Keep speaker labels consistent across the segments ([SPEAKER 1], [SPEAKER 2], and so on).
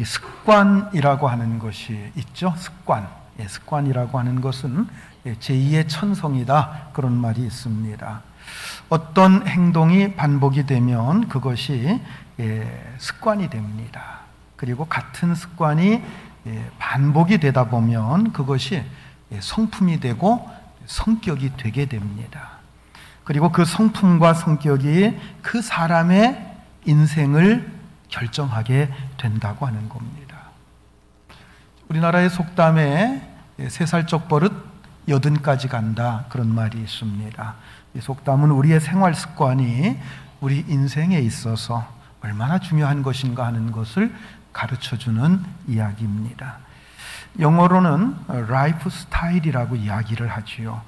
[SPEAKER 1] 이 습관이라고 하는 것이 있죠. 습관. 습관이라고 하는 것은 제2의 천성이다, 그런 말이 있습니다. 어떤 행동이 반복이 되면 그것이 습관이 됩니다. 그리고 같은 습관이 반복이 되다 보면 그것이 성품이 되고 성격이 되게 됩니다. 그리고 그 성품과 성격이 그 사람의 인생을 결정하게 된다고 하는 겁니다. 우리나라의 속담에 3살적 버릇 80까지 간다, 그런 말이 있습니다. 이 속담은 우리의 생활 습관이 우리 인생에 있어서 얼마나 중요한 것인가 하는 것을 가르쳐주는 이야기입니다. 영어로는 라이프 스타일이라고 이야기를 하지요.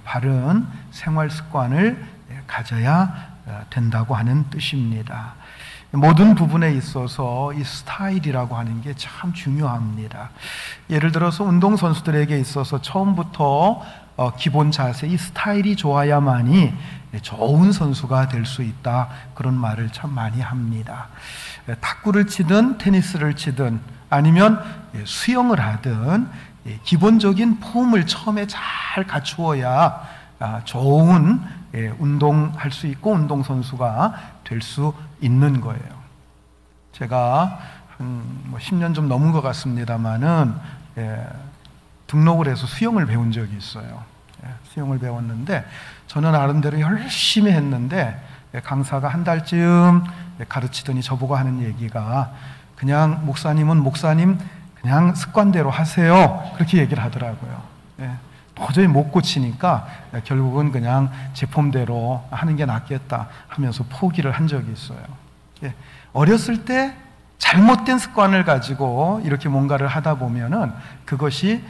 [SPEAKER 1] 바른 생활 습관을 가져야 된다고 하는 뜻입니다. 모든 부분에 있어서 이 스타일이라고 하는 게 참 중요합니다. 예를 들어서 운동선수들에게 있어서 처음부터 기본 자세, 이 스타일이 좋아야만이 좋은 선수가 될 수 있다, 그런 말을 참 많이 합니다. 탁구를 치든 테니스를 치든 아니면 수영을 하든 기본적인 폼을 처음에 잘 갖추어야 좋은 운동할 수 있고 운동선수가 될 수 있는 거예요. 제가 한 10년 좀 넘은 것 같습니다만은 등록을 해서 수영을 배운 적이 있어요. 수영을 배웠는데 저는 나름대로 열심히 했는데 강사가 한 달쯤 가르치더니 저보고 하는 얘기가 그냥 목사님은 목사님 그냥 습관대로 하세요, 그렇게 얘기를 하더라고요. 도저히 못 고치니까 결국은 그냥 제 폼대로 하는 게 낫겠다 하면서 포기를 한 적이 있어요. 어렸을 때 잘못된 습관을 가지고 이렇게 뭔가를 하다 보면은 그것이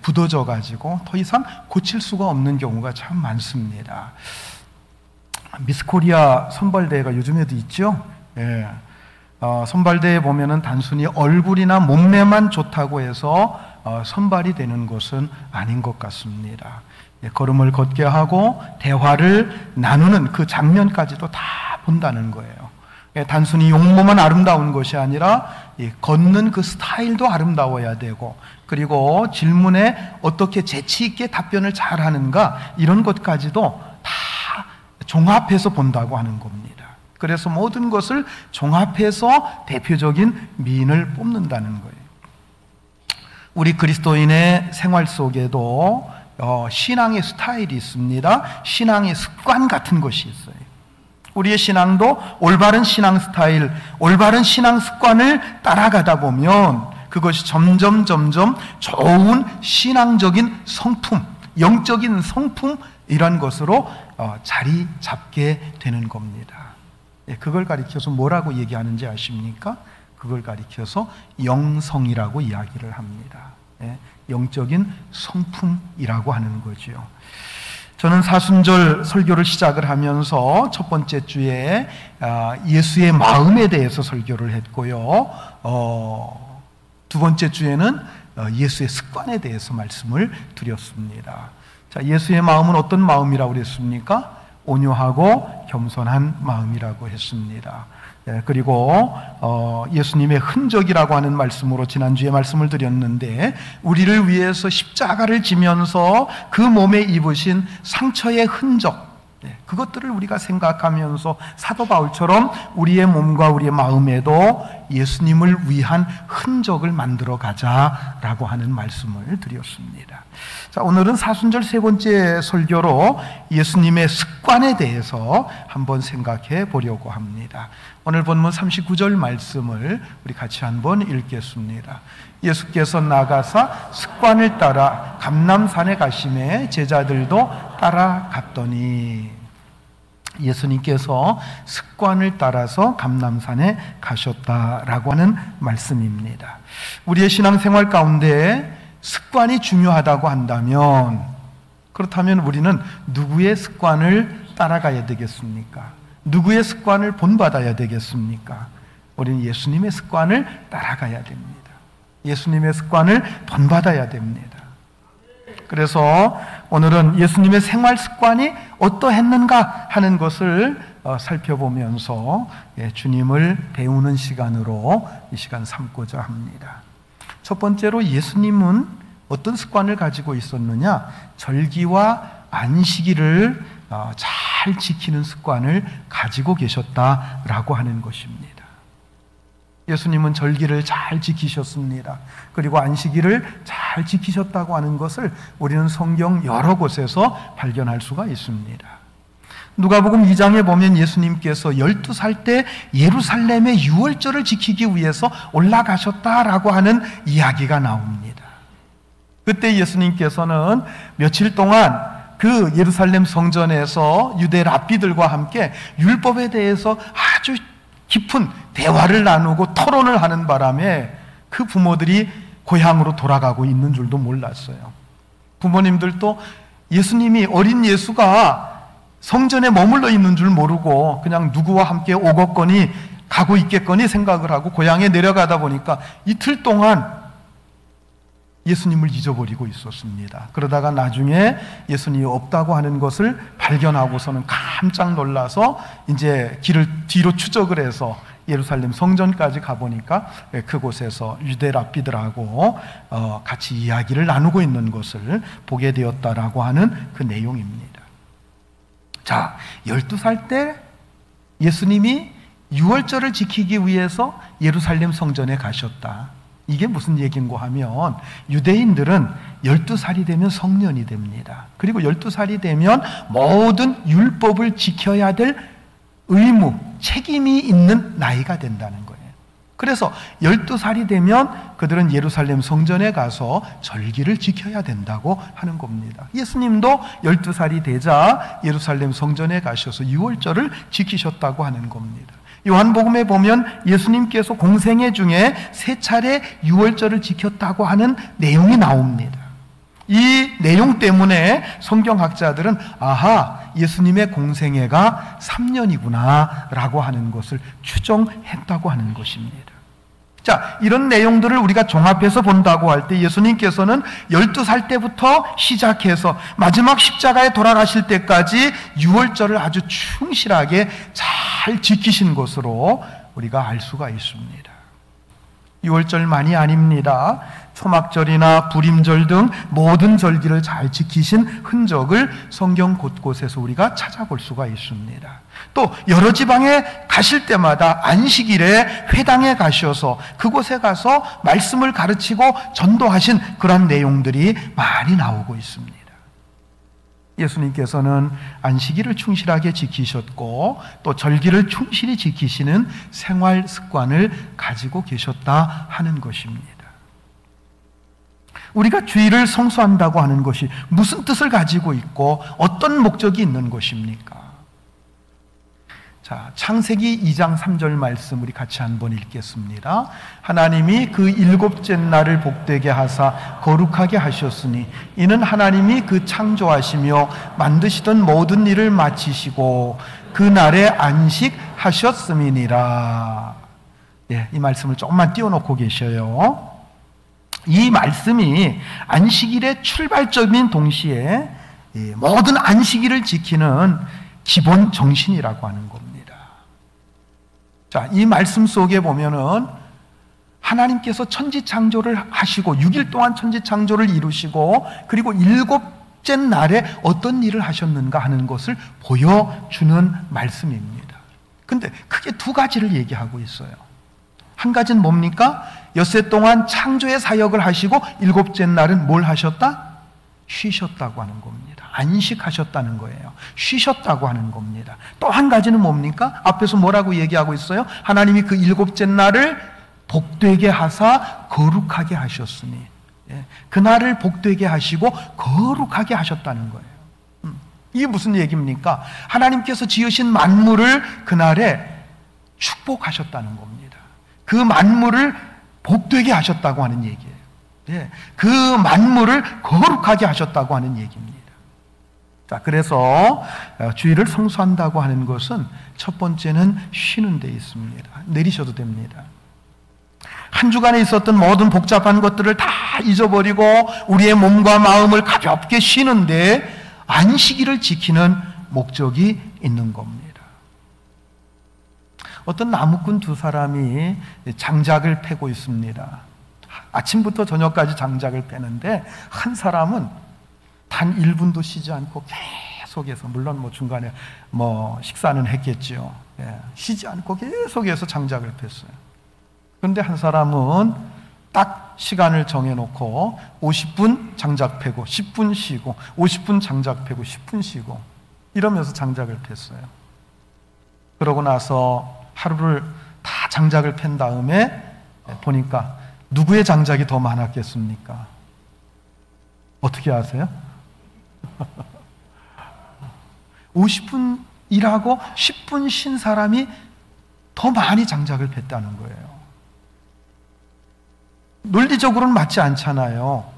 [SPEAKER 1] 굳어져 가지고 더 이상 고칠 수가 없는 경우가 참 많습니다. 미스 코리아 선발대회가 요즘에도 있죠. 선발대회 보면은 단순히 얼굴이나 몸매만 좋다고 해서 선발이 되는 것은 아닌 것 같습니다. 걸음을 걷게 하고 대화를 나누는 그 장면까지도 다 본다는 거예요. 단순히 용모만 아름다운 것이 아니라 걷는 그 스타일도 아름다워야 되고, 그리고 질문에 어떻게 재치 있게 답변을 잘 하는가, 이런 것까지도 다 종합해서 본다고 하는 겁니다. 그래서 모든 것을 종합해서 대표적인 미인을 뽑는다는 거예요. 우리 그리스도인의 생활 속에도 신앙의 스타일이 있습니다. 신앙의 습관 같은 것이 있어요. 우리의 신앙도 올바른 신앙 스타일, 올바른 신앙 습관을 따라가다 보면 그것이 점점 좋은 신앙적인 성품, 영적인 성품이란 것으로 자리 잡게 되는 겁니다. 그걸 가리켜서 뭐라고 얘기하는지 아십니까? 그걸 가리켜서 영성이라고 이야기를 합니다. 영적인 성품이라고 하는 거죠. 저는 사순절 설교를 시작을 하면서 첫 번째 주에 예수의 마음에 대해서 설교를 했고요. 두 번째 주에는 예수의 습관에 대해서 말씀을 드렸습니다. 자, 예수의 마음은 어떤 마음이라고 그랬습니까? 온유하고 겸손한 마음이라고 했습니다. 그리고 예수님의 흔적이라고 하는 말씀으로 지난주에 말씀을 드렸는데, 우리를 위해서 십자가를 지면서 그 몸에 입으신 상처의 흔적, 그것들을 우리가 생각하면서 사도 바울처럼 우리의 몸과 우리의 마음에도 예수님을 위한 흔적을 만들어 가자라고 하는 말씀을 드렸습니다. 자, 오늘은 사순절 세 번째 설교로 예수님의 습관에 대해서 한번 생각해 보려고 합니다. 오늘 본문 39절 말씀을 우리 같이 한번 읽겠습니다. 예수께서 나가사 습관을 따라 감람산에 가심에 제자들도 따라갔더니, 예수님께서 습관을 따라서 감람산에 가셨다라고 하는 말씀입니다. 우리의 신앙생활 가운데 습관이 중요하다고 한다면, 그렇다면 우리는 누구의 습관을 따라가야 되겠습니까? 누구의 습관을 본받아야 되겠습니까? 우리는 예수님의 습관을 따라가야 됩니다. 예수님의 습관을 본받아야 됩니다. 그래서 오늘은 예수님의 생활 습관이 어떠했는가 하는 것을 살펴보면서 주님을 배우는 시간으로 이 시간 삼고자 합니다. 첫 번째로 예수님은 어떤 습관을 가지고 있었느냐? 절기와 안식일을 잘 지키는 습관을 가지고 계셨다라고 하는 것입니다. 예수님은 절기를 잘 지키셨습니다. 그리고 안식일을 잘 지키셨다고 하는 것을 우리는 성경 여러 곳에서 발견할 수가 있습니다. 누가복음 2장에 보면 예수님께서 12살 때 예루살렘의 유월절을 지키기 위해서 올라가셨다라고 하는 이야기가 나옵니다. 그때 예수님께서는 며칠 동안 그 예루살렘 성전에서 유대 랍비들과 함께 율법에 대해서 아주 깊은 대화를 나누고 토론을 하는 바람에 그 부모들이 고향으로 돌아가고 있는 줄도 몰랐어요. 부모님들도 예수님이, 어린 예수가 성전에 머물러 있는 줄 모르고 그냥 누구와 함께 오겠거니 가고 있겠거니 생각을 하고 고향에 내려가다 보니까 이틀 동안 예수님을 잊어버리고 있었습니다. 그러다가 나중에 예수님이 없다고 하는 것을 발견하고서는 깜짝 놀라서 이제 길을 뒤로 추적을 해서 예루살렘 성전까지 가보니까 그곳에서 유대 랍비들하고 같이 이야기를 나누고 있는 것을 보게 되었다라고 하는 그 내용입니다. 자, 12살 때 예수님이 유월절을 지키기 위해서 예루살렘 성전에 가셨다. 이게 무슨 얘기인고 하면 유대인들은 12살이 되면 성년이 됩니다. 그리고 12살이 되면 모든 율법을 지켜야 될 의무, 책임이 있는 나이가 된다는 거예요. 그래서 12살이 되면 그들은 예루살렘 성전에 가서 절기를 지켜야 된다고 하는 겁니다. 예수님도 12살이 되자 예루살렘 성전에 가셔서 유월절을 지키셨다고 하는 겁니다. 요한복음에 보면 예수님께서 공생애 중에 3차례 유월절을 지켰다고 하는 내용이 나옵니다. 이 내용 때문에 성경학자들은 아하, 예수님의 공생애가 3년이구나 라고 하는 것을 추정했다고 하는 것입니다. 자, 이런 내용들을 우리가 종합해서 본다고 할 때 예수님께서는 12살 때부터 시작해서 마지막 십자가에 돌아가실 때까지 유월절을 아주 충실하게 잘 지키신 것으로 우리가 알 수가 있습니다. 유월절만이 아닙니다. 초막절이나 불임절 등 모든 절기를 잘 지키신 흔적을 성경 곳곳에서 우리가 찾아볼 수가 있습니다. 또 여러 지방에 가실 때마다 안식일에 회당에 가셔서 그곳에 가서 말씀을 가르치고 전도하신 그런 내용들이 많이 나오고 있습니다. 예수님께서는 안식일을 충실하게 지키셨고 또 절기를 충실히 지키시는 생활 습관을 가지고 계셨다 하는 것입니다. 우리가 주일을 성수한다고 하는 것이 무슨 뜻을 가지고 있고 어떤 목적이 있는 것입니까? 자, 창세기 2장 3절 말씀 우리 같이 한번 읽겠습니다. 하나님이 그 7째 날을 복되게 하사 거룩하게 하셨으니 이는 하나님이 그 창조하시며 만드시던 모든 일을 마치시고 그 날에 안식하셨음이니라. 예, 이 말씀을 조금만 띄워놓고 계셔요. 이 말씀이 안식일의 출발점인 동시에 모든 안식일을 지키는 기본 정신이라고 하는 겁니다. 자, 이 말씀 속에 보면은 하나님께서 천지 창조를 하시고 6일 동안 천지 창조를 이루시고 그리고 7째 날에 어떤 일을 하셨는가 하는 것을 보여주는 말씀입니다. 근데 크게 두 가지를 얘기하고 있어요. 한 가지는 뭡니까? 엿새 동안 창조의 사역을 하시고 7째 날은 뭘 하셨다? 쉬셨다고 하는 겁니다. 안식하셨다는 거예요. 쉬셨다고 하는 겁니다. 또 한 가지는 뭡니까? 앞에서 뭐라고 얘기하고 있어요? 하나님이 그 7째 날을 복되게 하사 거룩하게 하셨으니, 그날을 복되게 하시고 거룩하게 하셨다는 거예요. 이게 무슨 얘기입니까? 하나님께서 지으신 만물을 그날에 축복하셨다는 겁니다. 그 만물을 복되게 하셨다고 하는 얘기예요. 그 만물을 거룩하게 하셨다고 하는 얘기입니다. 자, 그래서 주일을 성수한다고 하는 것은 첫 번째는 쉬는 데 있습니다. 내리셔도 됩니다. 한 주간에 있었던 모든 복잡한 것들을 다 잊어버리고 우리의 몸과 마음을 가볍게 쉬는데 안식일을 지키는 목적이 있는 겁니다. 어떤 나무꾼 두 사람이 장작을 패고 있습니다. 아침부터 저녁까지 장작을 패는데 한 사람은 단 1분도 쉬지 않고 계속해서, 물론 뭐 중간에 뭐 식사는 했겠죠. 쉬지 않고 계속해서 장작을 폈어요. 그런데 한 사람은 딱 시간을 정해놓고 50분 장작 패고 10분 쉬고 50분 장작 패고 10분 쉬고 이러면서 장작을 폈어요. 그러고 나서 하루를 다 장작을 팬 다음에 보니까 누구의 장작이 더 많았겠습니까? 어떻게 아세요? 50분 일하고 10분 쉰 사람이 더 많이 장작을 폈다는 거예요. 논리적으로는 맞지 않잖아요.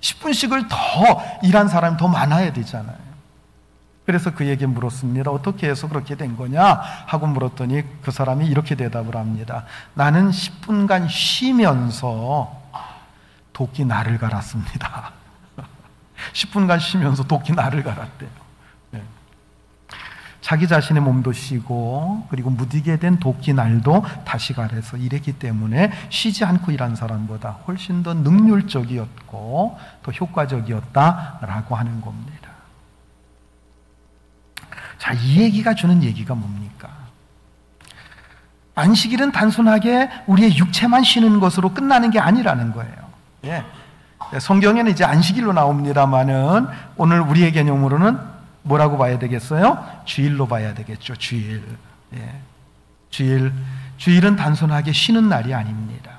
[SPEAKER 1] 10분씩을 더 일한 사람이 더 많아야 되잖아요. 그래서 그에게 물었습니다. 어떻게 해서 그렇게 된 거냐 하고 물었더니 그 사람이 이렇게 대답을 합니다. 나는 10분간 쉬면서 도끼 날을 갈았습니다. 10분간 쉬면서 도끼 날을 갈았대요. 자기 자신의 몸도 쉬고 그리고 무디게 된 도끼 날도 다시 갈아서 일했기 때문에 쉬지 않고 일한 사람보다 훨씬 더 능률적이었고 더 효과적이었다라고 하는 겁니다. 자, 이 얘기가 주는 얘기가 뭡니까? 안식일은 단순하게 우리의 육체만 쉬는 것으로 끝나는 게 아니라는 거예요. 성경에는 이제 안식일로 나옵니다만은 오늘 우리의 개념으로는 뭐라고 봐야 되겠어요? 주일로 봐야 되겠죠. 주일. 주일은 단순하게 쉬는 날이 아닙니다.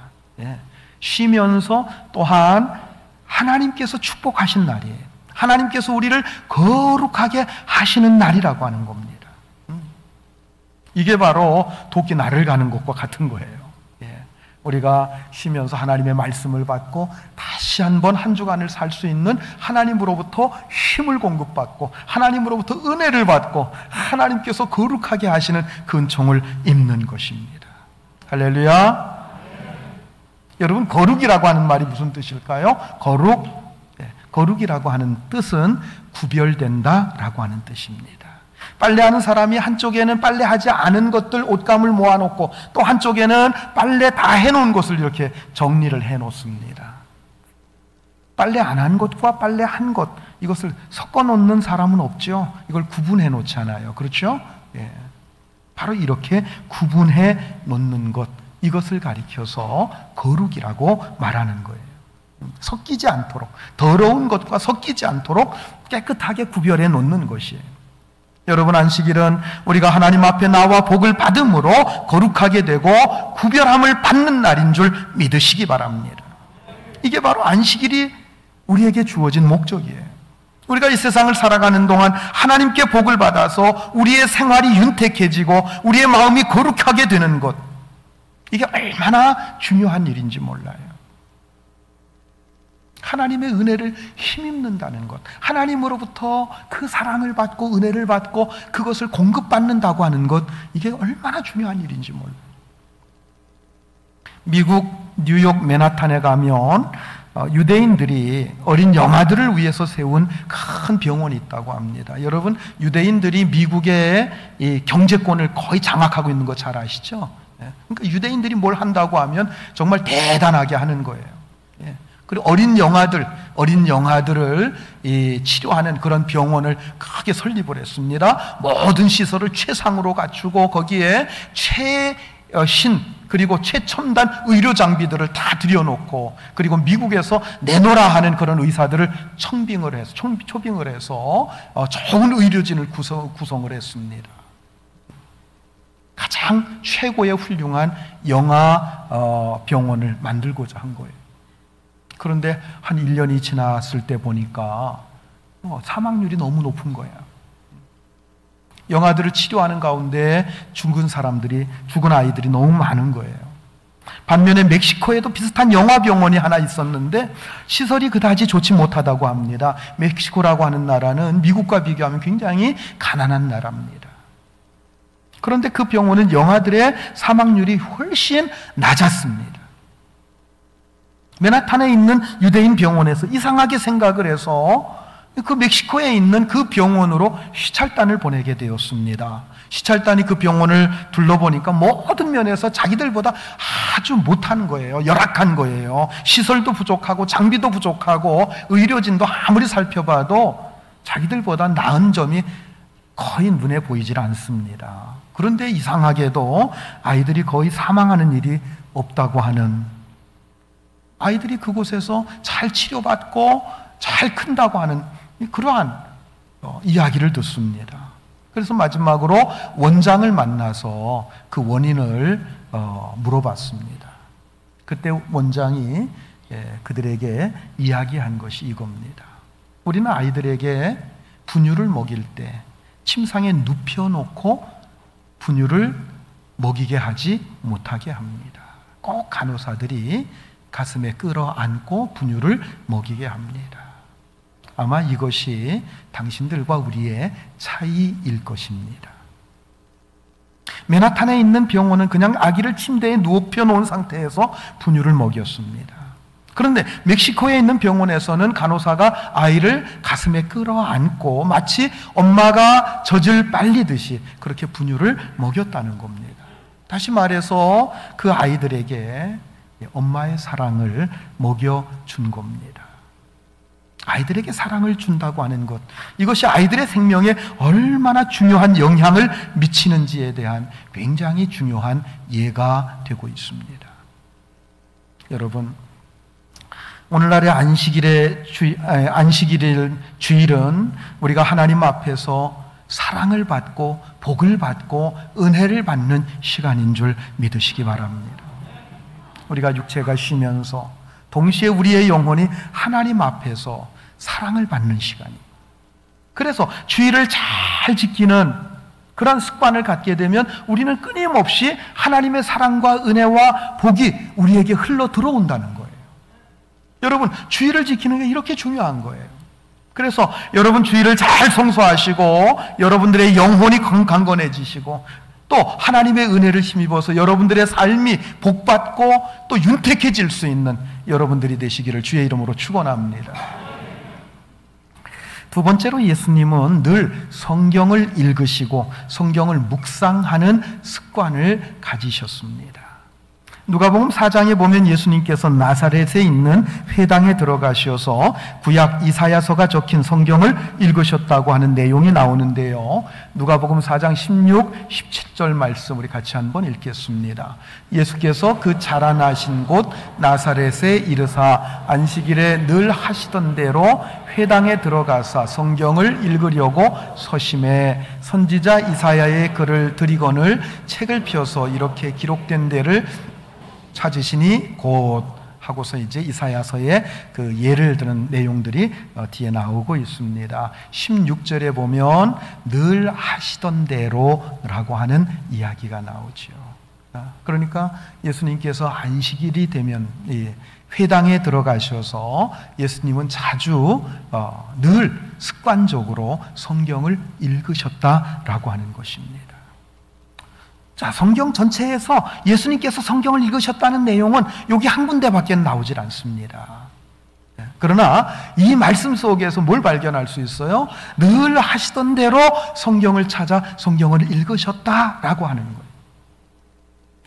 [SPEAKER 1] 쉬면서 또한 하나님께서 축복하신 날이에요. 하나님께서 우리를 거룩하게 하시는 날이라고 하는 겁니다. 이게 바로 도끼 날을 가는 것과 같은 거예요. 우리가 쉬면서 하나님의 말씀을 받고 다시 한번 한 주간을 살 수 있는 하나님으로부터 힘을 공급받고 하나님으로부터 은혜를 받고 하나님께서 거룩하게 하시는 그 은총을 입는 것입니다. 할렐루야. 여러분, 거룩이라고 하는 말이 무슨 뜻일까요? 거룩이라고 하는 뜻은 구별된다라고 하는 뜻입니다. 빨래하는 사람이 한쪽에는 빨래하지 않은 것들 옷감을 모아놓고 또 한쪽에는 빨래 다 해놓은 것을 이렇게 정리를 해놓습니다. 빨래 안 한 것과 빨래 한 것, 이것을 섞어놓는 사람은 없죠. 이걸 구분해 놓잖아요. 그렇죠? 바로 이렇게 구분해 놓는 것, 이것을 가리켜서 거룩이라고 말하는 거예요. 섞이지 않도록, 더러운 것과 섞이지 않도록 깨끗하게 구별해 놓는 것이에요. 여러분, 안식일은 우리가 하나님 앞에 나와 복을 받음으로 거룩하게 되고 구별함을 받는 날인 줄 믿으시기 바랍니다. 이게 바로 안식일이 우리에게 주어진 목적이에요. 우리가 이 세상을 살아가는 동안 하나님께 복을 받아서 우리의 생활이 윤택해지고 우리의 마음이 거룩하게 되는 것, 이게 얼마나 중요한 일인지 몰라요. 하나님의 은혜를 힘입는다는 것, 하나님으로부터 그 사랑을 받고 은혜를 받고 그것을 공급받는다고 하는 것, 이게 얼마나 중요한 일인지 몰라요. 미국 뉴욕 맨하탄에 가면 유대인들이 어린 영아들을 위해서 세운 큰 병원이 있다고 합니다. 여러분, 유대인들이 미국의 이 경제권을 거의 장악하고 있는 거 잘 아시죠? 그러니까 유대인들이 뭘 한다고 하면 정말 대단하게 하는 거예요. 그리고 어린 영아들을 치료하는 그런 병원을 크게 설립을 했습니다. 모든 시설을 최상으로 갖추고 거기에 최신 그리고 최첨단 의료 장비들을 다 들여놓고, 그리고 미국에서 내놓으라 하는 그런 의사들을 초빙을 해서 좋은 의료진을 구성을 했습니다. 가장 최고의 훌륭한 영아 병원을 만들고자 한 거예요. 그런데 한 1년이 지났을 때 보니까 사망률이 너무 높은 거예요. 영아들을 치료하는 가운데 죽은 아이들이 너무 많은 거예요. 반면에 멕시코에도 비슷한 영아병원이 하나 있었는데 시설이 그다지 좋지 못하다고 합니다. 멕시코라고 하는 나라는 미국과 비교하면 굉장히 가난한 나라입니다. 그런데 그 병원은 영아들의 사망률이 훨씬 낮았습니다. 맨하탄에 있는 유대인 병원에서 이상하게 생각을 해서 그 멕시코에 있는 그 병원으로 시찰단을 보내게 되었습니다. 시찰단이 그 병원을 둘러보니까 모든 면에서 자기들보다 아주 못한 거예요. 열악한 거예요. 시설도 부족하고 장비도 부족하고 의료진도 아무리 살펴봐도 자기들보다 나은 점이 거의 눈에 보이질 않습니다. 그런데 이상하게도 아이들이 거의 사망하는 일이 없다고 하는, 아이들이 그곳에서 잘 치료받고 잘 큰다고 하는 그러한 이야기를 듣습니다. 그래서 마지막으로 원장을 만나서 그 원인을 물어봤습니다. 그때 원장이 그들에게 이야기한 것이 이겁니다. 우리는 아이들에게 분유를 먹일 때 침상에 눕혀놓고 분유를 먹이게 하지 못하게 합니다. 꼭 간호사들이 가슴에 끌어안고 분유를 먹이게 합니다. 아마 이것이 당신들과 우리의 차이일 것입니다. 맨하탄에 있는 병원은 그냥 아기를 침대에 누워 놓은 상태에서 분유를 먹였습니다. 그런데 멕시코에 있는 병원에서는 간호사가 아이를 가슴에 끌어안고 마치 엄마가 젖을 빨리듯이 그렇게 분유를 먹였다는 겁니다. 다시 말해서 그 아이들에게 엄마의 사랑을 먹여준 겁니다. 아이들에게 사랑을 준다고 하는 것, 이것이 아이들의 생명에 얼마나 중요한 영향을 미치는지에 대한 굉장히 중요한 예가 되고 있습니다. 여러분, 오늘날의 안식일 주일은 우리가 하나님 앞에서 사랑을 받고 복을 받고 은혜를 받는 시간인 줄 믿으시기 바랍니다. 우리가 육체가 쉬면서 동시에 우리의 영혼이 하나님 앞에서 사랑을 받는 시간입니다. 그래서 주일을 잘 지키는 그런 습관을 갖게 되면 우리는 끊임없이 하나님의 사랑과 은혜와 복이 우리에게 흘러 들어온다는 거예요. 여러분, 주일을 지키는 게 이렇게 중요한 거예요. 그래서 여러분 주일을 잘 성수하시고 여러분들의 영혼이 강건해지시고 또 하나님의 은혜를 힘입어서 여러분들의 삶이 복받고 또 윤택해질 수 있는 여러분들이 되시기를 주의 이름으로 축원합니다. 두 번째로 예수님은 늘 성경을 읽으시고 성경을 묵상하는 습관을 가지셨습니다. 누가복음 4장에 보면 예수님께서 나사렛에 있는 회당에 들어가셔서 구약 이사야서가 적힌 성경을 읽으셨다고 하는 내용이 나오는데요. 누가복음 4장 16, 17절 말씀 우리 같이 한번 읽겠습니다. 예수께서 그 자라나신 곳 나사렛에 이르사 안식일에 늘 하시던 대로 회당에 들어가사 성경을 읽으려고 서심해 선지자 이사야의 글을 들이거늘 책을 펴서 이렇게 기록된 데를 찾으시니 곧 하고서 이제 이사야서의 그 예를 드는 내용들이 뒤에 나오고 있습니다. 16절에 보면 늘 하시던 대로라고 하는 이야기가 나오죠. 그러니까 예수님께서 안식일이 되면 회당에 들어가셔서 예수님은 자주 늘 습관적으로 성경을 읽으셨다라고 하는 것입니다. 자, 성경 전체에서 예수님께서 성경을 읽으셨다는 내용은 여기 한 군데밖에 나오질 않습니다. 그러나 이 말씀 속에서 뭘 발견할 수 있어요? 늘 하시던 대로 성경을 찾아 성경을 읽으셨다라고 하는 거예요.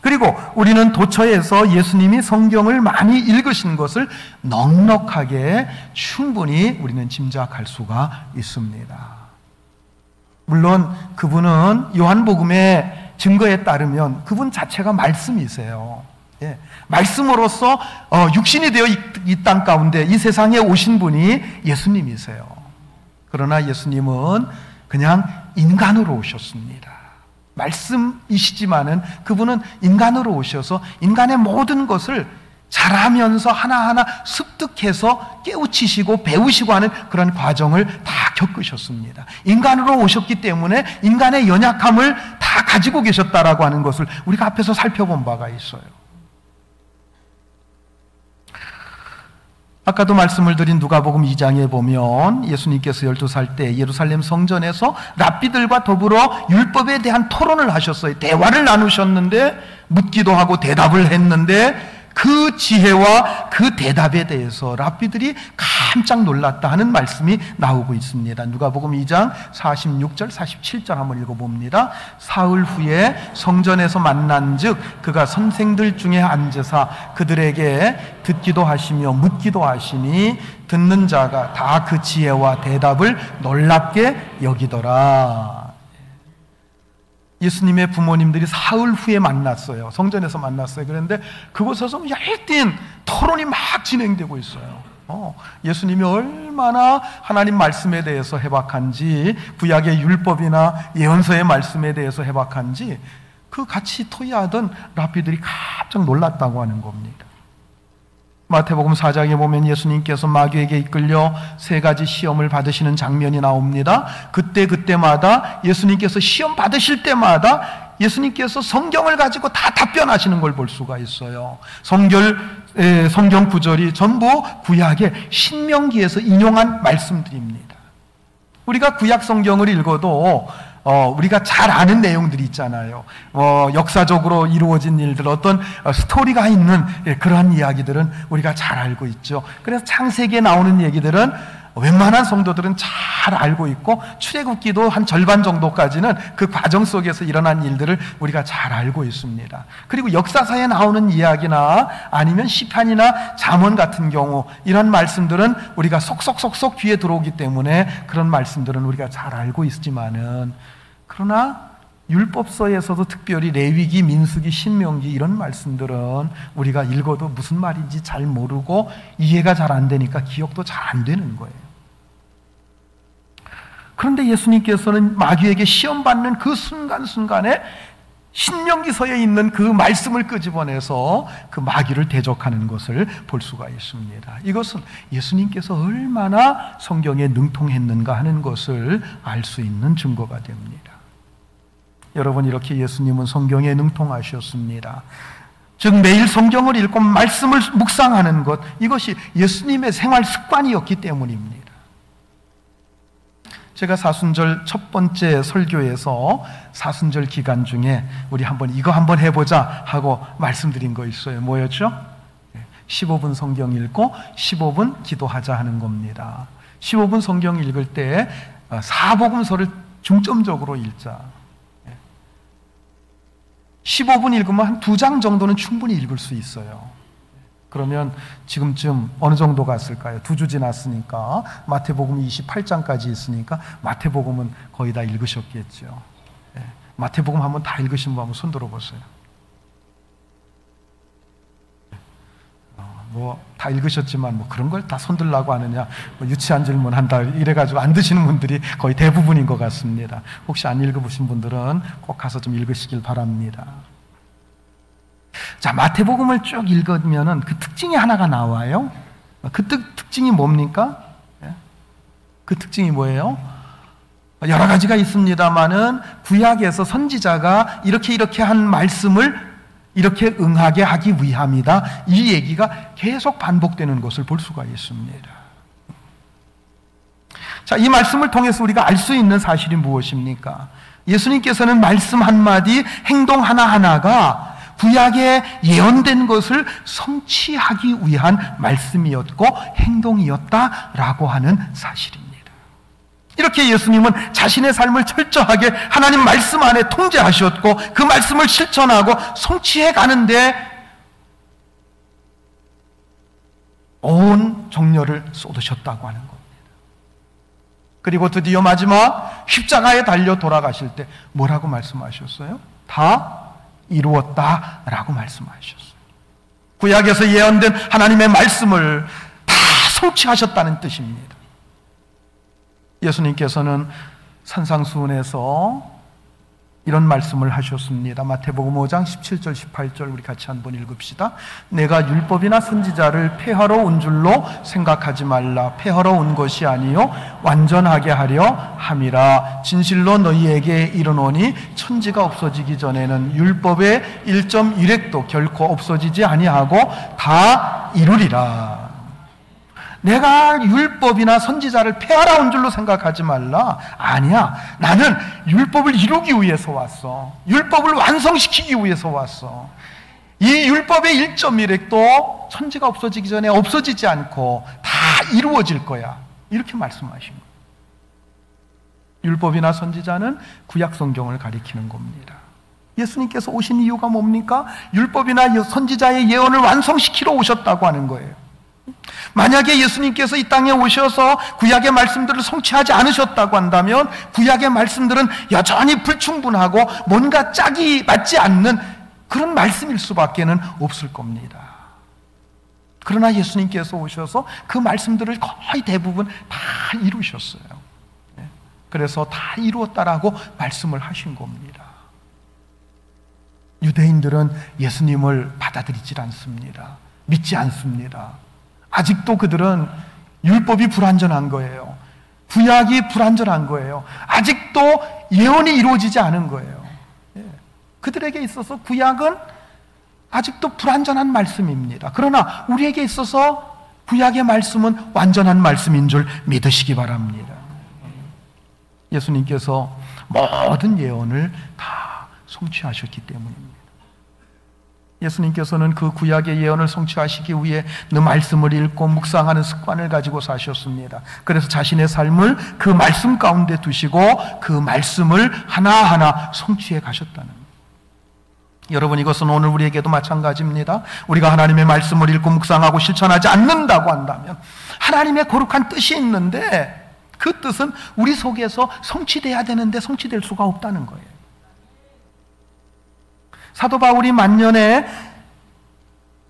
[SPEAKER 1] 그리고 우리는 도처에서 예수님이 성경을 많이 읽으신 것을 넉넉하게 충분히 우리는 짐작할 수가 있습니다. 물론 그분은 요한복음의 증거에 따르면 그분 자체가 말씀이세요. 예, 말씀으로서 육신이 되어 이 땅 가운데 이 세상에 오신 분이 예수님이세요. 그러나 예수님은 그냥 인간으로 오셨습니다. 말씀이시지만은 그분은 인간으로 오셔서 인간의 모든 것을 자라면서 하나하나 습득해서 깨우치시고 배우시고 하는 그런 과정을 다 겪으셨습니다. 인간으로 오셨기 때문에 인간의 연약함을 다 가지고 계셨다라고 하는 것을 우리가 앞에서 살펴본 바가 있어요. 아까도 말씀을 드린 누가복음 2장에 보면 예수님께서 12살 때 예루살렘 성전에서 랍비들과 더불어 율법에 대한 토론을 하셨어요. 대화를 나누셨는데 묻기도 하고 대답을 했는데 그 지혜와 그 대답에 대해서 랍비들이 깜짝 놀랐다 하는 말씀이 나오고 있습니다. 누가복음 2장 46절 47절 한번 읽어봅니다. 사흘 후에 성전에서 만난즉 그가 선생들 중에 앉으사 그들에게 듣기도 하시며 묻기도 하시니 듣는 자가 다 그 지혜와 대답을 놀랍게 여기더라. 예수님의 부모님들이 사흘 후에 만났어요. 성전에서 만났어요. 그런데 그곳에서 얇은 토론이 막 진행되고 있어요. 예수님이 얼마나 하나님 말씀에 대해서 해박한지, 구약의 율법이나 예언서의 말씀에 대해서 해박한지 그 같이 토의하던 랍비들이 깜짝 놀랐다고 하는 겁니다. 마태복음 4장에 보면 예수님께서 마귀에게 이끌려 3가지 시험을 받으시는 장면이 나옵니다. 그때마다 예수님께서 시험 받으실 때마다 예수님께서 성경을 가지고 다 답변하시는 걸 볼 수가 있어요. 성경 구절이 전부 구약의 신명기에서 인용한 말씀들입니다. 우리가 구약 성경을 읽어도 우리가 잘 아는 내용들이 있잖아요. 역사적으로 이루어진 일들, 어떤 스토리가 있는 그러한 이야기들은 우리가 잘 알고 있죠. 그래서 창세기에 나오는 얘기들은 웬만한 성도들은 잘 알고 있고, 출애굽기도 한 절반 정도까지는 그 과정 속에서 일어난 일들을 우리가 잘 알고 있습니다. 그리고 역사서에 나오는 이야기나 아니면 시편이나 잠언 같은 경우, 이런 말씀들은 우리가 속속속속 귀에 들어오기 때문에 그런 말씀들은 우리가 잘 알고 있지만은, 그러나 율법서에서도 특별히 레위기, 민수기, 신명기 이런 말씀들은 우리가 읽어도 무슨 말인지 잘 모르고 이해가 잘 안 되니까 기억도 잘 안 되는 거예요. 그런데 예수님께서는 마귀에게 시험받는 그 순간순간에 신명기서에 있는 그 말씀을 끄집어내서 그 마귀를 대적하는 것을 볼 수가 있습니다. 이것은 예수님께서 얼마나 성경에 능통했는가 하는 것을 알 수 있는 증거가 됩니다. 여러분, 이렇게 예수님은 성경에 능통하셨습니다. 즉 매일 성경을 읽고 말씀을 묵상하는 것, 이것이 예수님의 생활 습관이었기 때문입니다. 제가 사순절 첫 번째 설교에서 사순절 기간 중에 우리 이거 한번 해보자 하고 말씀드린 거 있어요. 뭐였죠? 15분 성경 읽고 15분 기도하자 하는 겁니다. 15분 성경 읽을 때 사복음서를 중점적으로 읽자. 15분 읽으면 한 2장 정도는 충분히 읽을 수 있어요. 그러면 지금쯤 어느 정도 갔을까요? 2주 지났으니까 마태복음 28장까지 있으니까 마태복음은 거의 다 읽으셨겠죠. 마태복음 한번 다 읽으신 분 한번 손 들어보세요. 다 읽으셨지만 그런 걸 다 손들라고 하느냐, 유치한 질문 한다 이래가지고 안 드시는 분들이 거의 대부분인 것 같습니다. 혹시 안 읽어보신 분들은 꼭 가서 좀 읽으시길 바랍니다. 자, 마태복음을 쭉 읽으면은 그 특징이 하나가 나와요. 그 특징이 뭡니까? 그 특징이 뭐예요? 여러 가지가 있습니다만은 구약에서 선지자가 이렇게 한 말씀을 이렇게 응하게 하기 위함이다, 이 얘기가 계속 반복되는 것을 볼 수가 있습니다. 자, 이 말씀을 통해서 우리가 알 수 있는 사실이 무엇입니까? 예수님께서는 말씀 한마디, 행동 하나하나가 구약에 예언된 것을 성취하기 위한 말씀이었고 행동이었다라고 하는 사실입니다. 이렇게 예수님은 자신의 삶을 철저하게 하나님 말씀 안에 통제하셨고 그 말씀을 실천하고 성취해 가는데 온 정열을 쏟으셨다고 하는 겁니다. 그리고 드디어 마지막 십자가에 달려 돌아가실 때 뭐라고 말씀하셨어요? 다 이루었다라고 말씀하셨어요. 구약에서 예언된 하나님의 말씀을 다 성취하셨다는 뜻입니다. 예수님께서는 산상수훈에서 이런 말씀을 하셨습니다. 마태복음 5장 17절 18절 우리 같이 한번 읽읍시다. 내가 율법이나 선지자를 폐하러 온 줄로 생각하지 말라. 폐하러 온 것이 아니요 완전하게 하려 함이라. 진실로 너희에게 이르노니 천지가 없어지기 전에는 율법의 1.1획도 결코 없어지지 아니하고 다 이루리라. 내가 율법이나 선지자를 폐하러 온 줄로 생각하지 말라. 아니야, 나는 율법을 이루기 위해서 왔어. 율법을 완성시키기 위해서 왔어. 이 율법의 1.1획도 천지가 없어지기 전에 없어지지 않고 다 이루어질 거야, 이렇게 말씀하신 거예요. 율법이나 선지자는 구약 성경을 가리키는 겁니다. 예수님께서 오신 이유가 뭡니까? 율법이나 선지자의 예언을 완성시키러 오셨다고 하는 거예요. 만약에 예수님께서 이 땅에 오셔서 구약의 말씀들을 성취하지 않으셨다고 한다면 구약의 말씀들은 여전히 불충분하고 뭔가 짝이 맞지 않는 그런 말씀일 수밖에는 없을 겁니다. 그러나 예수님께서 오셔서 그 말씀들을 거의 대부분 다 이루셨어요. 그래서 다 이루었다라고 말씀을 하신 겁니다. 유대인들은 예수님을 받아들이질 않습니다. 믿지 않습니다. 아직도 그들은 율법이 불완전한 거예요. 구약이 불완전한 거예요. 아직도 예언이 이루어지지 않은 거예요. 그들에게 있어서 구약은 아직도 불완전한 말씀입니다. 그러나 우리에게 있어서 구약의 말씀은 완전한 말씀인 줄 믿으시기 바랍니다. 예수님께서 모든 예언을 다 성취하셨기 때문입니다. 예수님께서는 그 구약의 예언을 성취하시기 위해 그 말씀을 읽고 묵상하는 습관을 가지고 사셨습니다. 그래서 자신의 삶을 그 말씀 가운데 두시고 그 말씀을 하나하나 성취해 가셨다는 거예요. 여러분, 이것은 오늘 우리에게도 마찬가지입니다. 우리가 하나님의 말씀을 읽고 묵상하고 실천하지 않는다고 한다면 하나님의 거룩한 뜻이 있는데 그 뜻은 우리 속에서 성취돼야 되는데 성취될 수가 없다는 거예요. 사도 바울이 만년에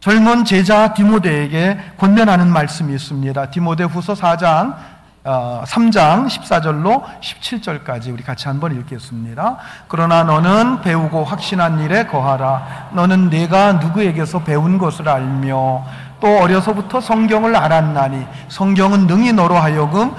[SPEAKER 1] 젊은 제자 디모데에게 권면하는 말씀이 있습니다. 디모데후서 4장 3장 14절로 17절까지 우리 같이 한번 읽겠습니다. 그러나 너는 배우고 확신한 일에 거하라. 너는 내가 누구에게서 배운 것을 알며 또 어려서부터 성경을 알았나니 성경은 능히 너로 하여금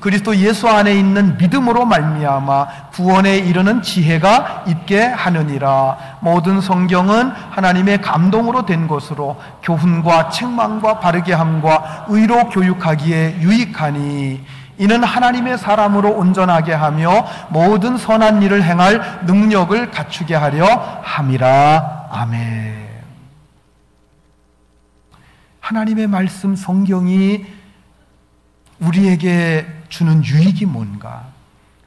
[SPEAKER 1] 그리스도 예수 안에 있는 믿음으로 말미암아 구원에 이르는 지혜가 있게 하느니라. 모든 성경은 하나님의 감동으로 된 것으로 교훈과 책망과 바르게 함과 의로 교육하기에 유익하니 이는 하나님의 사람으로 온전하게 하며 모든 선한 일을 행할 능력을 갖추게 하려 함이라. 아멘. 하나님의 말씀 성경이 우리에게 주는 유익이 뭔가,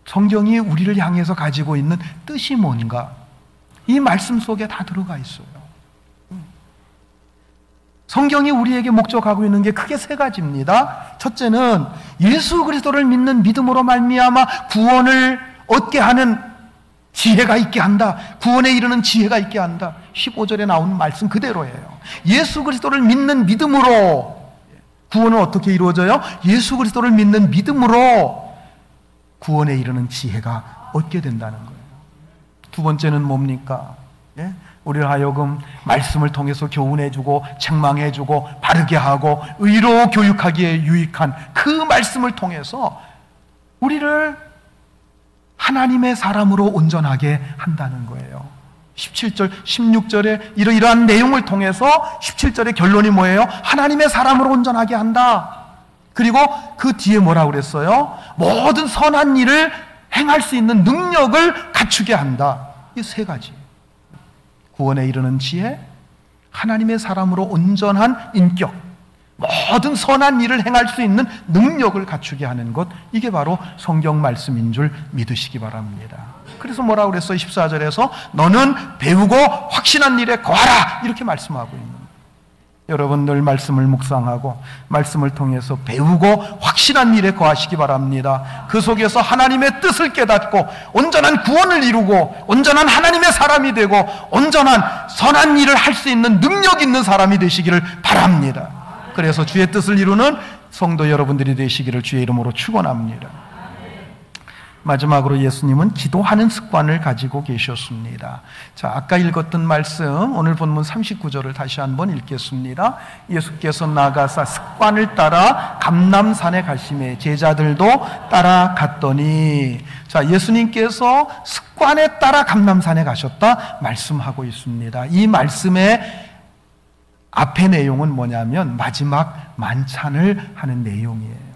[SPEAKER 1] 성경이 우리를 향해서 가지고 있는 뜻이 뭔가, 이 말씀 속에 다 들어가 있어요. 성경이 우리에게 목적하고 있는 게 크게 세 가지입니다. 첫째는 예수 그리스도를 믿는 믿음으로 말미암아 구원을 얻게 하는 지혜가 있게 한다. 구원에 이르는 지혜가 있게 한다. 15절에 나오는 말씀 그대로예요. 예수 그리스도를 믿는 믿음으로 구원은 어떻게 이루어져요? 예수 그리스도를 믿는 믿음으로 구원에 이르는 지혜가 얻게 된다는 거예요. 두 번째는 뭡니까? 우리를 하여금 말씀을 통해서 교훈해주고 책망해주고 바르게 하고 의로 교육하기에 유익한 그 말씀을 통해서 우리를 하나님의 사람으로 온전하게 한다는 거예요. 17절, 16절에 이러한 내용을 통해서 17절의 결론이 뭐예요? 하나님의 사람으로 온전하게 한다. 그리고 그 뒤에 뭐라고 그랬어요? 모든 선한 일을 행할 수 있는 능력을 갖추게 한다. 이 세 가지. 구원에 이르는 지혜, 하나님의 사람으로 온전한 인격, 모든 선한 일을 행할 수 있는 능력을 갖추게 하는 것, 이게 바로 성경 말씀인 줄 믿으시기 바랍니다. 그래서 뭐라고 그랬어요? 14절에서 너는 배우고 확신한 일에 거하라, 이렇게 말씀하고 있는 거예요. 여러분 늘 말씀을 묵상하고 말씀을 통해서 배우고 확신한 일에 거하시기 바랍니다. 그 속에서 하나님의 뜻을 깨닫고 온전한 구원을 이루고 온전한 하나님의 사람이 되고 온전한 선한 일을 할 수 있는 능력 있는 사람이 되시기를 바랍니다. 그래서 주의 뜻을 이루는 성도 여러분들이 되시기를 주의 이름으로 축원합니다. 마지막으로 예수님은 기도하는 습관을 가지고 계셨습니다. 자, 아까 읽었던 말씀 오늘 본문 39절을 다시 한번 읽겠습니다. 예수께서 나가사 습관을 따라 감람산에 가시매 제자들도 따라갔더니, 자, 예수님께서 습관에 따라 감람산에 가셨다 말씀하고 있습니다. 이 말씀의 앞의 내용은 뭐냐면 마지막 만찬을 하는 내용이에요.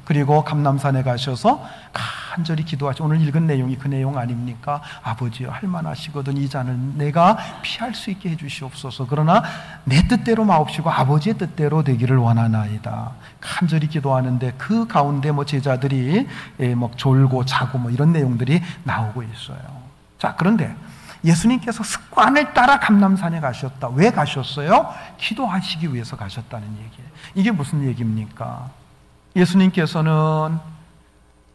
[SPEAKER 1] 그리고 감람산에 가셔서 간절히 기도하시. 오늘 읽은 내용이 그 내용 아닙니까? 아버지여, 할만하시거든 이 잔을 내가 피할 수 있게 해주시옵소서. 그러나 내 뜻대로 마옵시고 아버지의 뜻대로 되기를 원하나이다. 간절히 기도하는데 그 가운데 제자들이 졸고 자고 이런 내용들이 나오고 있어요. 자, 그런데 예수님께서 습관을 따라 감람산에 가셨다. 왜 가셨어요? 기도하시기 위해서 가셨다는 얘기예요. 이게 무슨 얘기입니까? 예수님께서는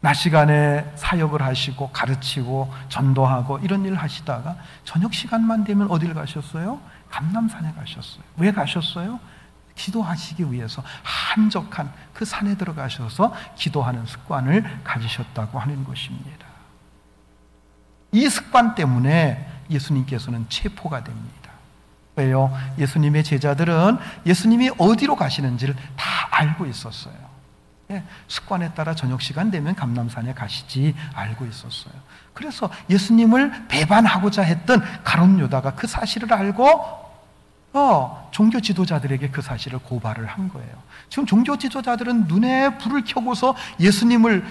[SPEAKER 1] 낮 시간에 사역을 하시고 가르치고 전도하고 이런 일을 하시다가 저녁 시간만 되면 어딜 가셨어요? 감람산에 가셨어요. 왜 가셨어요? 기도하시기 위해서 한적한 그 산에 들어가셔서 기도하는 습관을 가지셨다고 하는 것입니다. 이 습관 때문에 예수님께서는 체포가 됩니다. 왜요? 예수님의 제자들은 예수님이 어디로 가시는지를 다 알고 있었어요. 습관에 따라 저녁 시간 되면 감람산에 가시지 알고 있었어요. 그래서 예수님을 배반하고자 했던 가룟 유다가 그 사실을 알고 종교 지도자들에게 그 사실을 고발을 한 거예요. 지금 종교 지도자들은 눈에 불을 켜고서 예수님을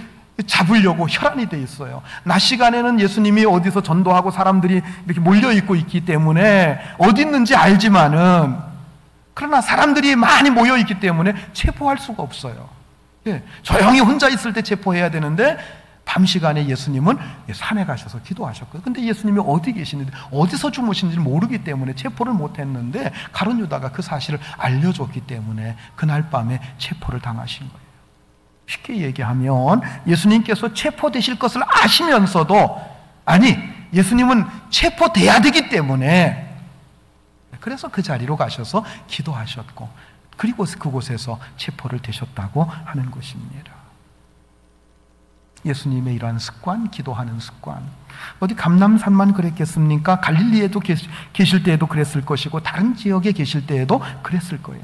[SPEAKER 1] 잡으려고 혈안이 돼 있어요. 낮 시간에는 예수님이 어디서 전도하고 사람들이 이렇게 몰려있고 있기 때문에 어디 있는지 알지만은, 그러나 사람들이 많이 모여있기 때문에 체포할 수가 없어요. 조용히 혼자 있을 때 체포해야 되는데 밤 시간에 예수님은 산에 가셔서 기도하셨거든요. 근데 예수님이 어디 계시는지, 어디서 주무신지 모르기 때문에 체포를 못했는데 가룟 유다가 그 사실을 알려줬기 때문에 그날 밤에 체포를 당하신 거예요. 쉽게 얘기하면 예수님께서 체포되실 것을 아시면서도, 아니, 예수님은 체포돼야 되기 때문에 그래서 그 자리로 가셔서 기도하셨고, 그리고 그곳에서 체포를 되셨다고 하는 것입니다. 예수님의 이러한 습관, 기도하는 습관, 어디 감람산만 그랬겠습니까? 갈릴리에도 계실 때에도 그랬을 것이고 다른 지역에 계실 때에도 그랬을 거예요.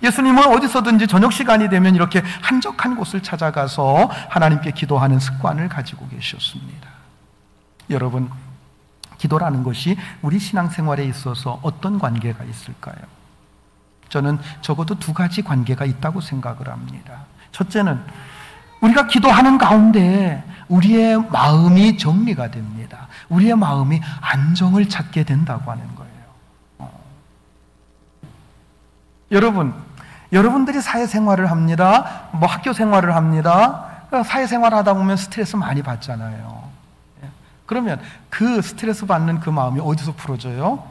[SPEAKER 1] 예수님은 어디서든지 저녁 시간이 되면 이렇게 한적한 곳을 찾아가서 하나님께 기도하는 습관을 가지고 계셨습니다. 여러분, 기도라는 것이 우리 신앙생활에 있어서 어떤 관계가 있을까요? 저는 적어도 두 가지 관계가 있다고 생각을 합니다. 첫째는 우리가 기도하는 가운데 우리의 마음이 정리가 됩니다. 우리의 마음이 안정을 찾게 된다고 하는 거예요. 여러분들이 사회생활을 합니다. 학교 생활을 합니다. 사회생활 하다 보면 스트레스 많이 받잖아요. 그러면 그 스트레스 받는 그 마음이 어디서 풀어져요?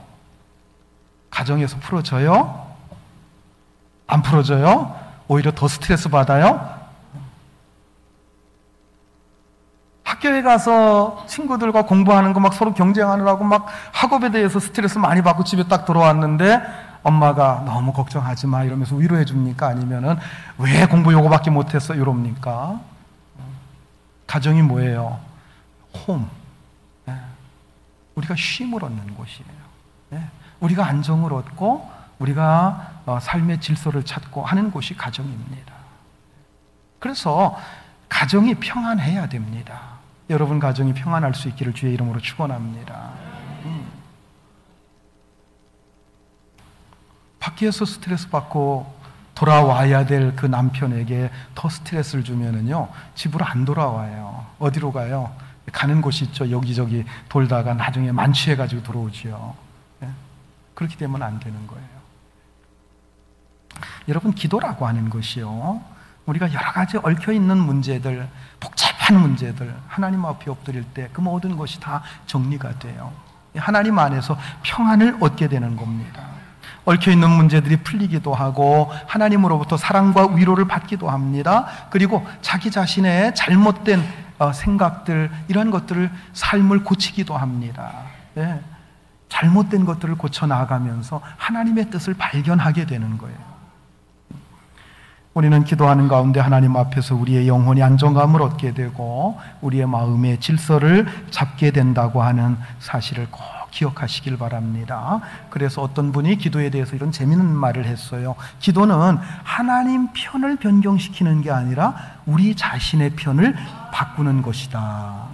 [SPEAKER 1] 가정에서 풀어져요? 안 풀어져요? 오히려 더 스트레스 받아요? 학교에 가서 친구들과 공부하는 거 서로 경쟁하느라고 학업에 대해서 스트레스 많이 받고 집에 딱 들어왔는데 엄마가 너무 걱정하지 마 이러면서 위로해 줍니까? 아니면은 왜 공부 요거밖에 못했어? 이럽니까? 가정이 뭐예요? 홈. 우리가 쉼을 얻는 곳이에요. 우리가 안정을 얻고 우리가 삶의 질서를 찾고 하는 곳이 가정입니다. 그래서 가정이 평안해야 됩니다. 여러분 가정이 평안할 수 있기를 주의 이름으로 축원합니다. 밖에서 스트레스 받고 돌아와야 될 그 남편에게 더 스트레스를 주면은요, 집으로 안 돌아와요. 어디로 가요? 가는 곳이 있죠. 여기저기 돌다가 나중에 만취해가지고 들어오지요. 그렇게 되면 안 되는 거예요. 여러분, 기도라고 하는 것이요, 우리가 여러 가지 얽혀있는 문제들, 복잡한 문제들 하나님 앞에 엎드릴 때 그 모든 것이 다 정리가 돼요. 하나님 안에서 평안을 얻게 되는 겁니다. 얽혀있는 문제들이 풀리기도 하고 하나님으로부터 사랑과 위로를 받기도 합니다. 그리고 자기 자신의 잘못된 생각들, 이런 것들을, 삶을 고치기도 합니다. 잘못된 것들을 고쳐나가면서 하나님의 뜻을 발견하게 되는 거예요. 우리는 기도하는 가운데 하나님 앞에서 우리의 영혼이 안정감을 얻게 되고 우리의 마음의 질서를 잡게 된다고 하는 사실을 꼭 기억하시길 바랍니다. 그래서 어떤 분이 기도에 대해서 이런 재미있는 말을 했어요. 기도는 하나님 편을 변경시키는 게 아니라 우리 자신의 편을 바꾸는 것이다.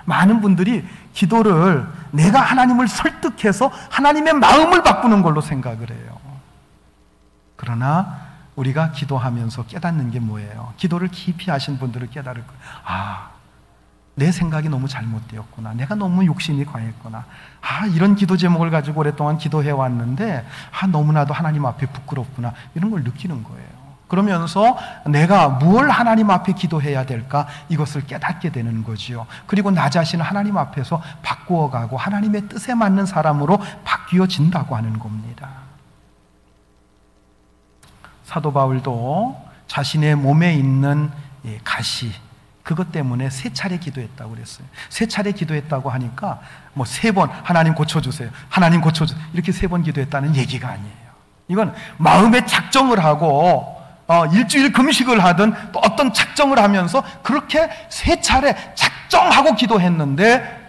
[SPEAKER 1] 많은 분들이 기도를 내가 하나님을 설득해서 하나님의 마음을 바꾸는 걸로 생각을 해요. 그러나 우리가 기도하면서 깨닫는 게 뭐예요? 기도를 깊이 하신 분들을 깨달을 거예요. 내 생각이 너무 잘못되었구나. 내가 너무 욕심이 과했구나. 이런 기도 제목을 가지고 오랫동안 기도해 왔는데 너무나도 하나님 앞에 부끄럽구나. 이런 걸 느끼는 거예요. 그러면서 내가 뭘 하나님 앞에 기도해야 될까? 이것을 깨닫게 되는 거지요. 그리고 나 자신을 하나님 앞에서 바꾸어가고 하나님의 뜻에 맞는 사람으로 바뀌어진다고 하는 겁니다. 사도 바울도 자신의 몸에 있는 가시, 그것 때문에 3차례 기도했다고 그랬어요. 3차례 기도했다고 하니까 3번 하나님 고쳐주세요, 하나님 고쳐주세요, 이렇게 3번 기도했다는 얘기가 아니에요. 이건 마음의 작정을 하고 일주일 금식을 하든 또 어떤 작정을 하면서 그렇게 3차례 작정하고 기도했는데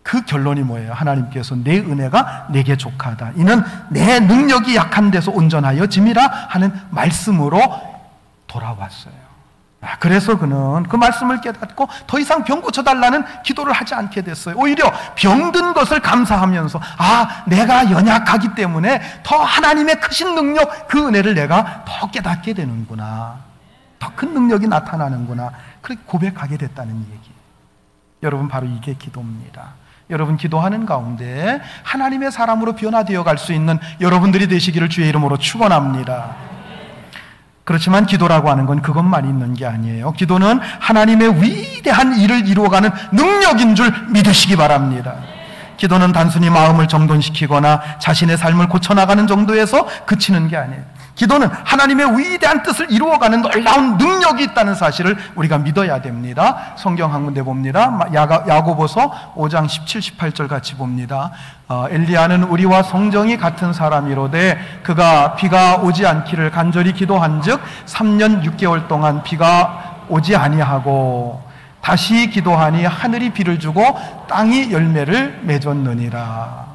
[SPEAKER 1] 그 결론이 뭐예요? 하나님께서 내 은혜가 내게 족하다, 이는 내 능력이 약한 데서 온전하여 짐이라 하는 말씀으로 돌아왔어요. 그래서 그는 그 말씀을 깨닫고 더 이상 병 고쳐달라는 기도를 하지 않게 됐어요. 오히려 병든 것을 감사하면서 내가 연약하기 때문에 더 하나님의 크신 능력, 그 은혜를 내가 더 깨닫게 되는구나, 더 큰 능력이 나타나는구나, 그렇게 고백하게 됐다는 얘기. 여러분, 바로 이게 기도입니다. 여러분, 기도하는 가운데 하나님의 사람으로 변화되어 갈 수 있는 여러분들이 되시기를 주의 이름으로 축원합니다. 그렇지만 기도라고 하는 건 그것만 있는 게 아니에요. 기도는 하나님의 위대한 일을 이루어가는 능력인 줄 믿으시기 바랍니다. 기도는 단순히 마음을 정돈시키거나 자신의 삶을 고쳐나가는 정도에서 그치는 게 아니에요. 기도는 하나님의 위대한 뜻을 이루어가는 놀라운 능력이 있다는 사실을 우리가 믿어야 됩니다. 성경 한 군데 봅니다. 야고보서 5장 17, 18절 같이 봅니다. 엘리야는 우리와 성정이 같은 사람이로되 그가 비가 오지 않기를 간절히 기도한즉 3년 6개월 동안 비가 오지 아니하고 다시 기도하니 하늘이 비를 주고 땅이 열매를 맺었느니라.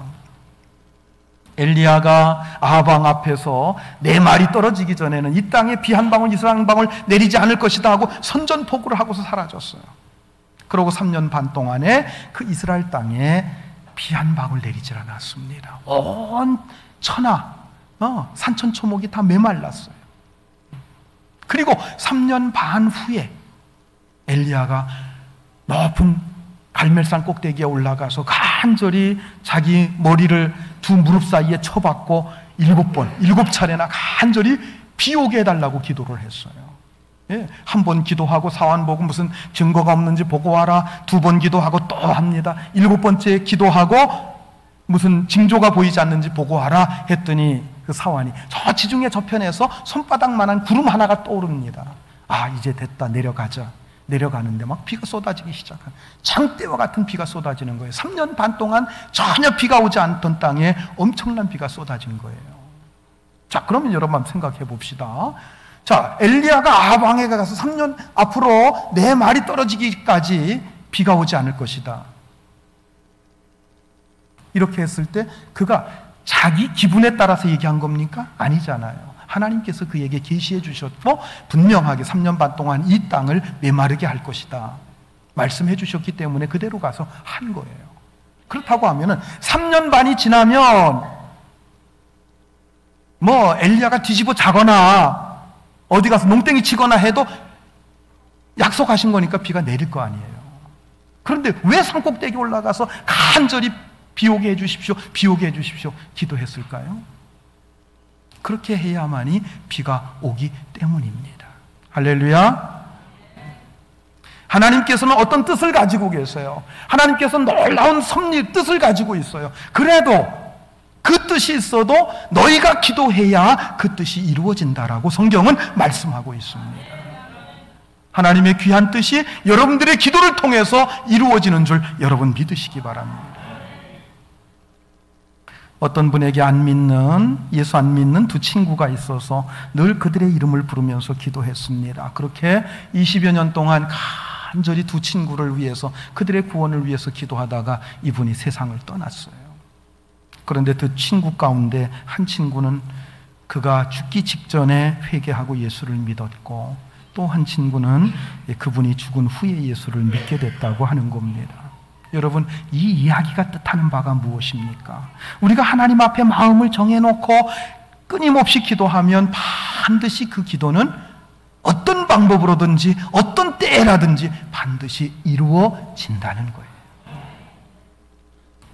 [SPEAKER 1] 엘리야가 아방 앞에서 내 말이 떨어지기 전에는 이 땅에 비 한 방울 이슬 한 방울 내리지 않을 것이다 하고 선전포고를 하고서 사라졌어요. 그러고 3년 반 동안에 그 이스라엘 땅에 비 한 방울 내리질 않았습니다. 온 천하 산천초목이 다 메말랐어요. 그리고 3년 반 후에 엘리야가 높은 갈멜산 꼭대기에 올라가서 간절히 자기 머리를 두 무릎 사이에 쳐박고 7차례나 간절히 비 오게 해달라고 기도를 했어요. 한 번 기도하고 사환 보고 무슨 증거가 없는지 보고 와라. 2번 기도하고 또 합니다. 7번째 기도하고 무슨 징조가 보이지 않는지 보고 와라 했더니 그 사환이 저 지중해 저편에서 손바닥만한 구름 하나가 떠오릅니다. 이제 됐다, 내려가자. 내려가는데 막 비가 쏟아지기 시작한, 장대와 같은 비가 쏟아지는 거예요. 3년 반 동안 전혀 비가 오지 않던 땅에 엄청난 비가 쏟아진 거예요. 자, 그러면 여러분 한번 생각해 봅시다. 자, 엘리야가 아방에 가서 3년 앞으로 내 말이 떨어지기까지 비가 오지 않을 것이다, 이렇게 했을 때 그가 자기 기분에 따라서 얘기한 겁니까? 아니잖아요. 하나님께서 그에게 계시해 주셨고 분명하게 3년 반 동안 이 땅을 메마르게 할 것이다 말씀해 주셨기 때문에 그대로 가서 한 거예요. 그렇다고 하면은 3년 반이 지나면 엘리야가 뒤집어 자거나 어디 가서 농땡이 치거나 해도 약속하신 거니까 비가 내릴 거 아니에요. 그런데 왜 산꼭대기 올라가서 간절히 비 오게 해주십시오, 비 오게 해주십시오 기도했을까요? 그렇게 해야만이 비가 오기 때문입니다. 할렐루야. 하나님께서는 어떤 뜻을 가지고 계세요? 하나님께서는 놀라운 섭리 뜻을 가지고 있어요. 그래도 그 뜻이 있어도 너희가 기도해야 그 뜻이 이루어진다라고 성경은 말씀하고 있습니다. 하나님의 귀한 뜻이 여러분들의 기도를 통해서 이루어지는 줄 여러분 믿으시기 바랍니다. 어떤 분에게 예수 안 믿는 두 친구가 있어서 늘 그들의 이름을 부르면서 기도했습니다. 그렇게 20여 년 동안 간절히 두 친구를 위해서, 그들의 구원을 위해서 기도하다가 이분이 세상을 떠났어요. 그런데 두 친구 가운데 한 친구는 그가 죽기 직전에 회개하고 예수를 믿었고, 또 한 친구는 그분이 죽은 후에 예수를 믿게 됐다고 하는 겁니다. 여러분, 이 이야기가 뜻하는 바가 무엇입니까? 우리가 하나님 앞에 마음을 정해놓고 끊임없이 기도하면 반드시 그 기도는 어떤 방법으로든지 어떤 때라든지 반드시 이루어진다는 거예요.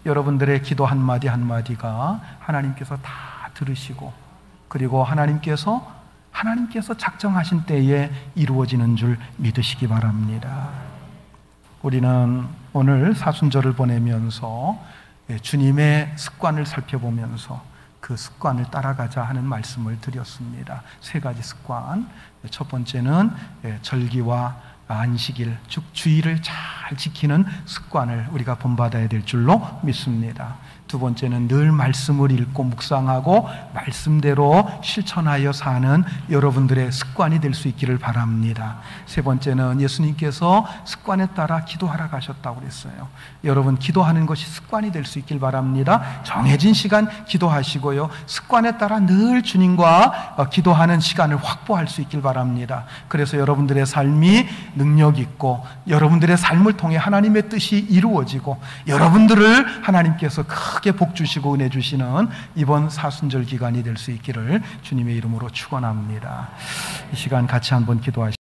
[SPEAKER 1] 여러분들의 기도 한마디 한마디가 하나님께서 다 들으시고, 그리고 하나님께서 작정하신 때에 이루어지는 줄 믿으시기 바랍니다. 우리는 오늘 사순절을 보내면서 주님의 습관을 살펴보면서 그 습관을 따라가자 하는 말씀을 드렸습니다. 3가지 습관. 첫 번째는 절기와 안식일, 즉 주일을 잘 지키는 습관을 우리가 본받아야 될 줄로 믿습니다. 두 번째는 늘 말씀을 읽고 묵상하고 말씀대로 실천하여 사는 여러분들의 습관이 될 수 있기를 바랍니다. 세 번째는 예수님께서 습관에 따라 기도하러 가셨다고 그랬어요. 여러분, 기도하는 것이 습관이 될 수 있길 바랍니다. 정해진 시간 기도하시고요, 습관에 따라 늘 주님과 기도하는 시간을 확보할 수 있길 바랍니다. 그래서 여러분들의 삶이 능력 있고, 여러분들의 삶을 통해 하나님의 뜻이 이루어지고, 여러분들을 하나님께서 크게 복 주시고 은혜 주시는 이번 사순절 기간이 될 수 있기를 주님의 이름으로 축원합니다. 이 시간 같이 한번 기도하시죠.